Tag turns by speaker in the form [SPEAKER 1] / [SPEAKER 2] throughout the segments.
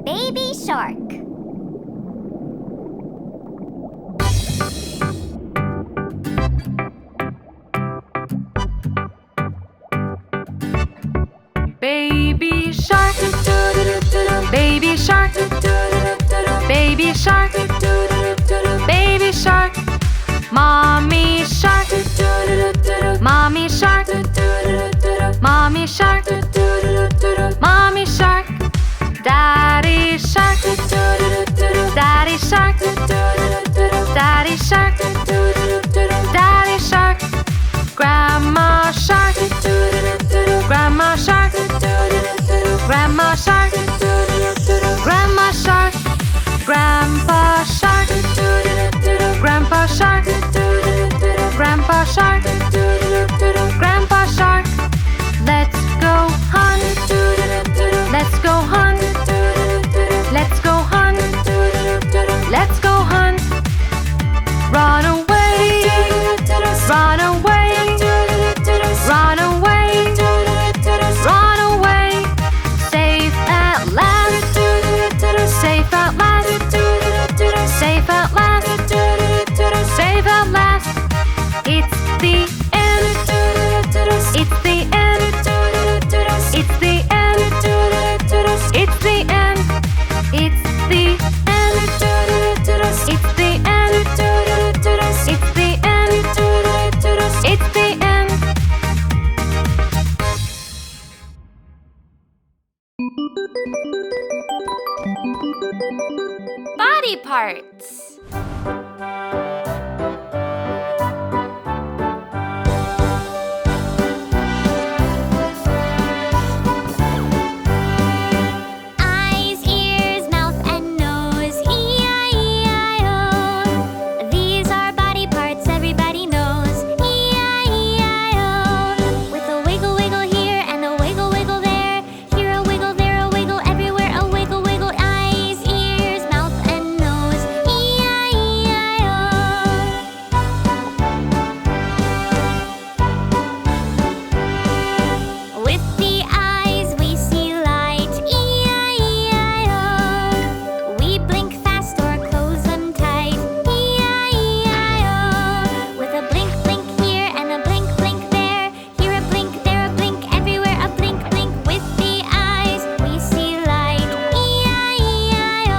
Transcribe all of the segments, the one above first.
[SPEAKER 1] Baby shark.
[SPEAKER 2] Baby shark, baby shark, baby shark, baby shark. Mommy shark, mommy shark, mommy shark, mommy shark. Daddy shark, daddy shark, daddy shark, daddy shark. Grandma shark, grandma shark, grandma shark, grandma shark. Grandpa shark, grandpa shark, grandpa shark, grandpa shark. Let's go hunt, let's go hunt, let's go hunt, let's go hunt. Run away, run away, run away, run away. Safe at last, safe at last, safe at last, safe at last. It's the end, it's the end, it's the end, it's the end, it's the end, it's the end, it's the end, it's the end. Body parts.
[SPEAKER 1] Eyes, ears, mouth, and nose. E-I-E-I-O. These are body parts everybody knows. E-I-E-I-O. With a wiggle, wiggle here and a wiggle, wiggle there. Here a wiggle, there a wiggle, everywhere a wiggle, wiggle. Eyes, ears, mouth, and nose. E-I-E-I-O. With the eyes we see light. E-I-E-I-O. We blink fast or close them tight. E-I-E-I-O. With a blink, blink here and a blink, blink there. Here a blink, there a blink, everywhere a blink, blink. With the eyes we see light. E-I-E-I-O.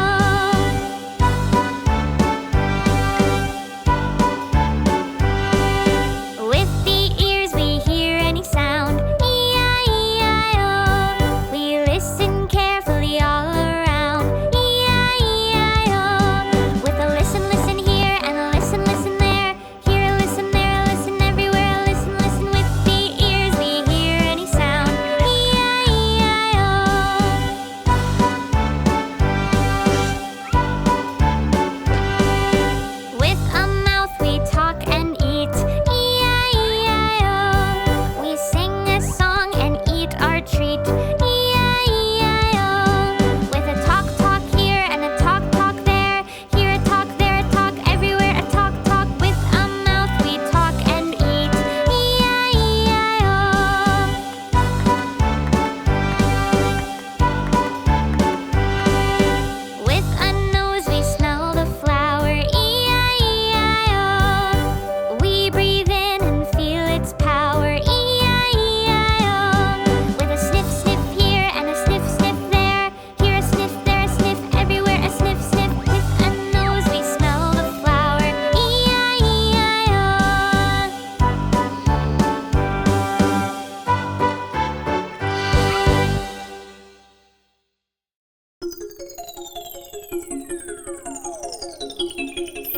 [SPEAKER 1] With the ears we hear any sound. E-I-E-I-O. We listen carefully all around. E-I-E-I-O. With a listen, listen here and a listen, listen there. Here a listen, there a listen, everywhere a listen, listen. With the ears we hear any sound. E-I-E-I-O. With a mouth we talk and eat. E-I-E-I-O. We sing a song and eat our treat. E-I-E-I-O. With a talk, talk here and a talk, talk there. Here a talk, there a talk, everywhere a talk, talk. With a mouth we talk and eat. E-I-E-I-O. With a nose we smell the flower. E-I-E-I-O. We breathe in and feel its power. E-I-E-I-O. With a sniff, sniff here and a sniff, sniff there. Here a sniff, there a sniff, everywhere a sniff, sniff. With a nose we smell the flower. E-I-E-I-O.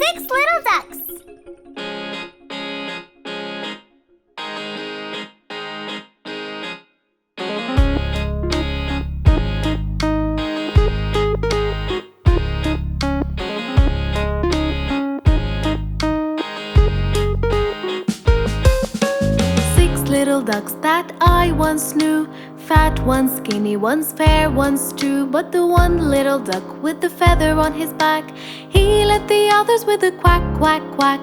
[SPEAKER 1] Six little ducks.
[SPEAKER 2] Six little ducks that I once knew. Fat, one's skinny, one's fair, one's true. But the one little duck with the feather on his back, he led the others with a quack, quack, quack.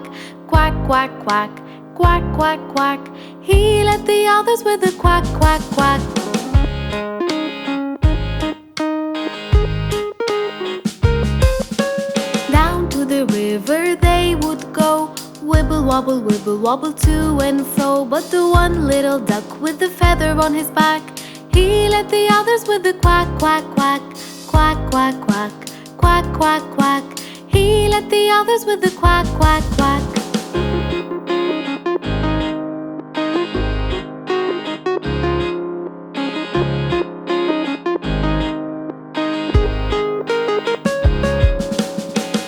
[SPEAKER 2] Quack, quack, quack, quack, quack, quack. He led the others with a quack, quack, quack. wibble wobble to and fro. But the one little duck with the feather on his back, he led the others with the quack, quack, quack, quack, quack, quack, quack, quack, quack. He led the others with the quack, quack, quack.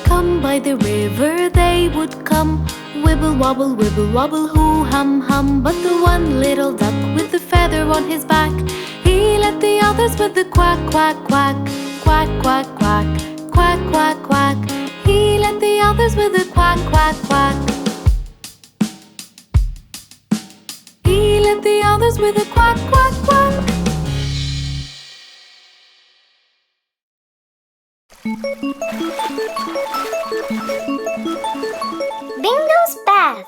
[SPEAKER 2] Come by the river they would come, wibble wobble, hoo hum hum. But the one little duck with the feather on his back, he led the others with the quack, quack, quack, quack, quack, quack, quack, quack, quack. He led the others with the quack, quack, quack. He led the others with the quack, quack, quack.
[SPEAKER 1] Bingo's bath.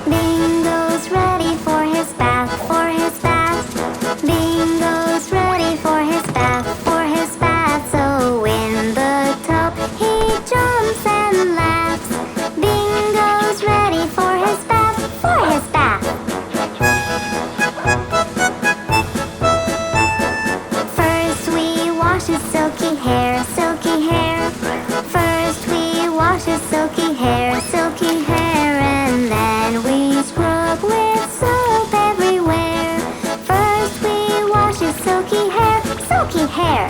[SPEAKER 1] Bingo's ready for his bath, for his bath. Bingo's ready for his bath, for his bath. So in the tub he jumps and laughs. Bingo's ready for his bath, for his bath. First we wash his silky hair, silky hair. First we wash his silky hair, silky hair. And then we scrub with soap everywhere. First we wash his silky hair, silky hair.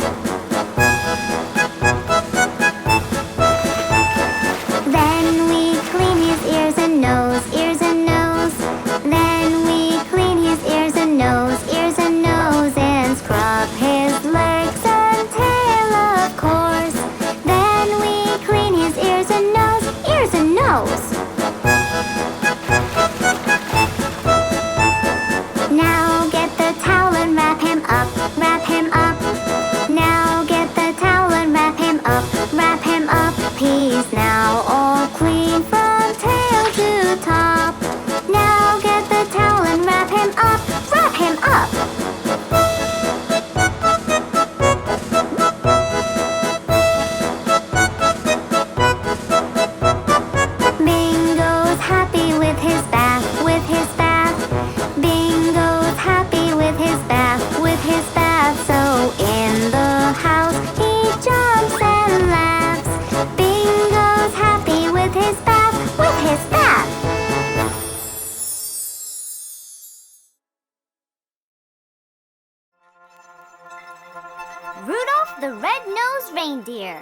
[SPEAKER 1] Then we clean his ears and nose, ears and nose. Then we clean his ears and nose, ears and nose. And scrub his legs and tail, of course. Then we clean his ears and nose, ears and nose. Now get the towel and wrap him up, wrap him up. Now get the towel and wrap him up, wrap him up. He's now all clean from tail to top. Now get the towel and wrap him up, wrap him up. Bingo's happy with his bath, with his bath. Bingo's happy with his bath, with his bath. So in the house he jumps and laughs. Bingo's happy with his bath, with his bath. Rudolph the Red-Nosed Reindeer.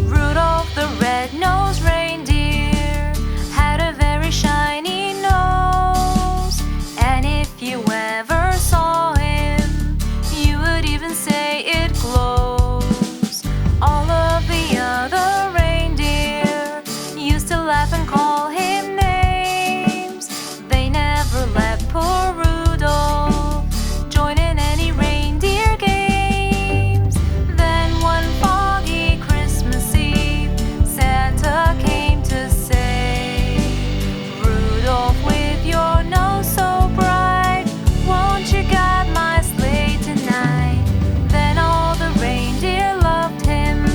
[SPEAKER 3] Rudolph the red-nosed reindeer had a very shiny nose. And if you ever saw him, you would even say it glows. All of the other reindeer used to laugh and call him names. They never let poor Rudolph join in any reindeer games. Then one foggy Christmas Eve, Santa came to say, Rudolph, with your nose so bright, won't you guide my sleigh tonight? Then all the reindeer loved him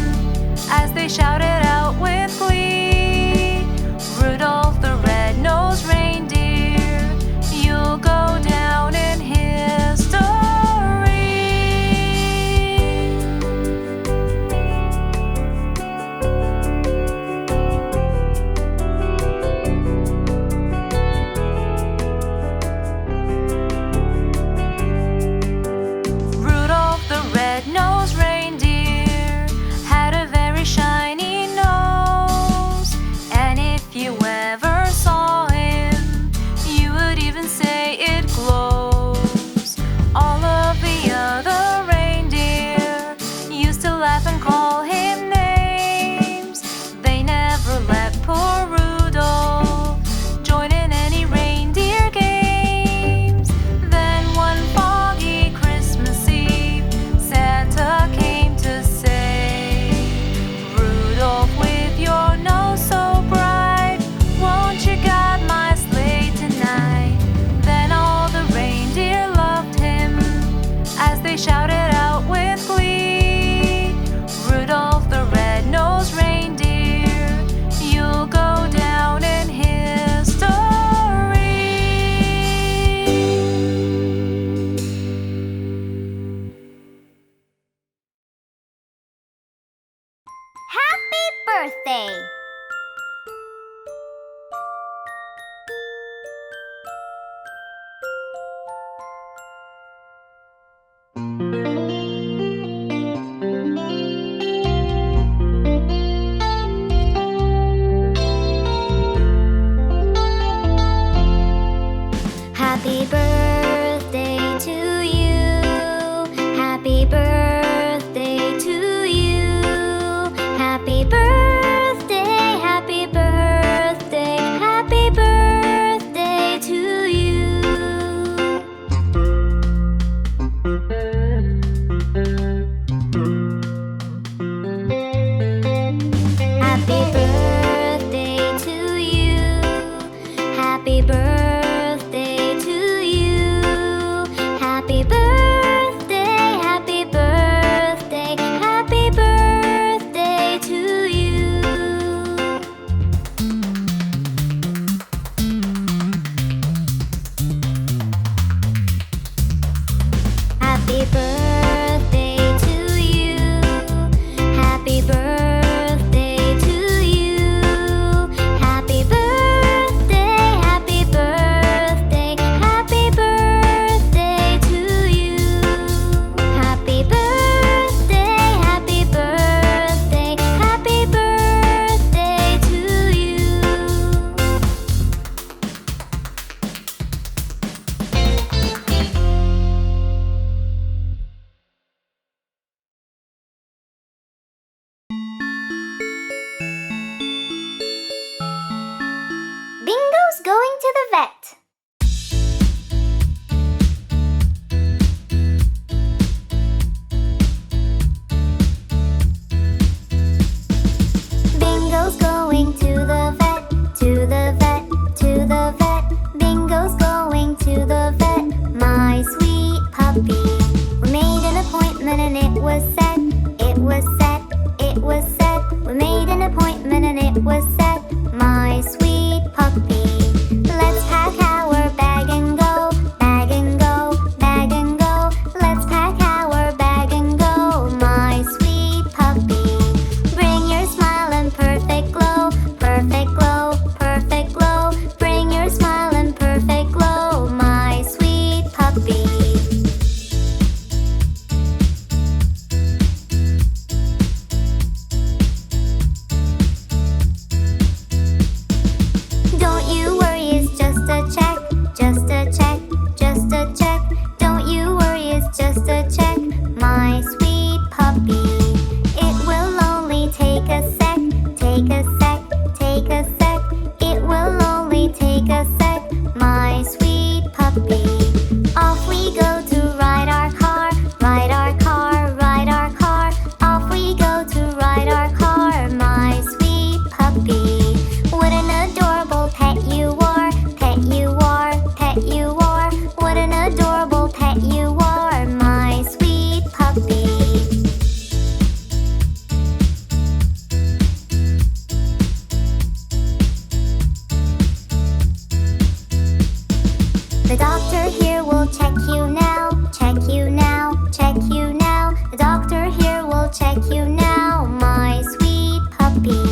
[SPEAKER 3] as they shouted out with glee, Rudolph the red-nosed reindeer, you'll go down in history. Rudolph the red-nosed reindeer had a very shiny
[SPEAKER 1] birthday! Happy birthday to you. Happy birthday to you. Happy birthday, happy birthday, happy birthday to you. Happy birthday to you. Happy birthday to you. Happy birthday, happy birthday, happy birthday to you. Happy birthday to you. Happy birthday to you. Happy birthday, happy birthday, happy birthday to you. Happy birthday, happy birthday, happy birthday to you. Bingo's going to the vet. Bingo's going to the vet, to the vet, to the vet. Bingo's going to the vet, my sweet puppy. We made an appointment and it was set, it was set, it was set. We made an appointment and it was set, my sweet puppy. Let's pack our bag and go, bag and go, bag and go. Let's pack our bag and go, my sweet puppy. Bring your smile and perfect glow, perfect glow, perfect glow. Bring your smile and perfect glow, my sweet puppy. Don't you worry, it's just a check, just a check, just a check. Don't you worry, it's just a check, my sweet puppy. It will only take a sec, take a sec, take a sec. It will only take a sec, my sweet puppy. Off we go to ride our car, ride our car, ride our car. Off we go to ride our car, my sweet puppy. What an adorable pet you are, pet you are, pet you are. What an adorable pet you are, my sweet puppy. The doctor here will check you now, check you now, check you now. The doctor here will check you now, my sweet puppy.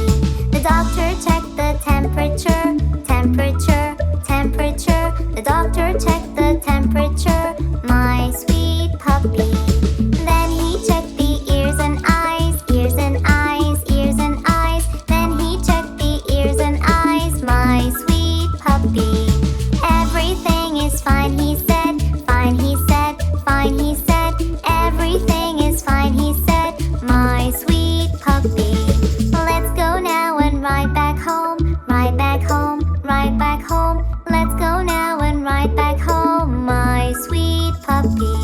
[SPEAKER 1] The doctor checked the temperature, temperature, temperature. The doctor checked the temperature, my sweet puppy. Then he checked the ears and eyes, ears and eyes, ears and eyes. Then he checked the ears and eyes, my sweet puppy. Everything is fine, he said, fine, he said, fine, he said. Everything is fine, he said, my sweet puppy. Let's go now and ride back home, ride back home, ride back home. Let's go now and ride back home, my sweet puppy.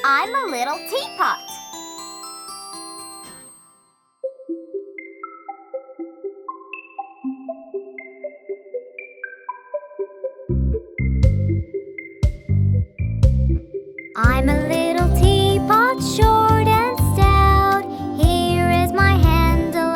[SPEAKER 1] I'm a little teapot. I'm a little teapot, short and stout. Here is my handle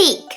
[SPEAKER 1] easy.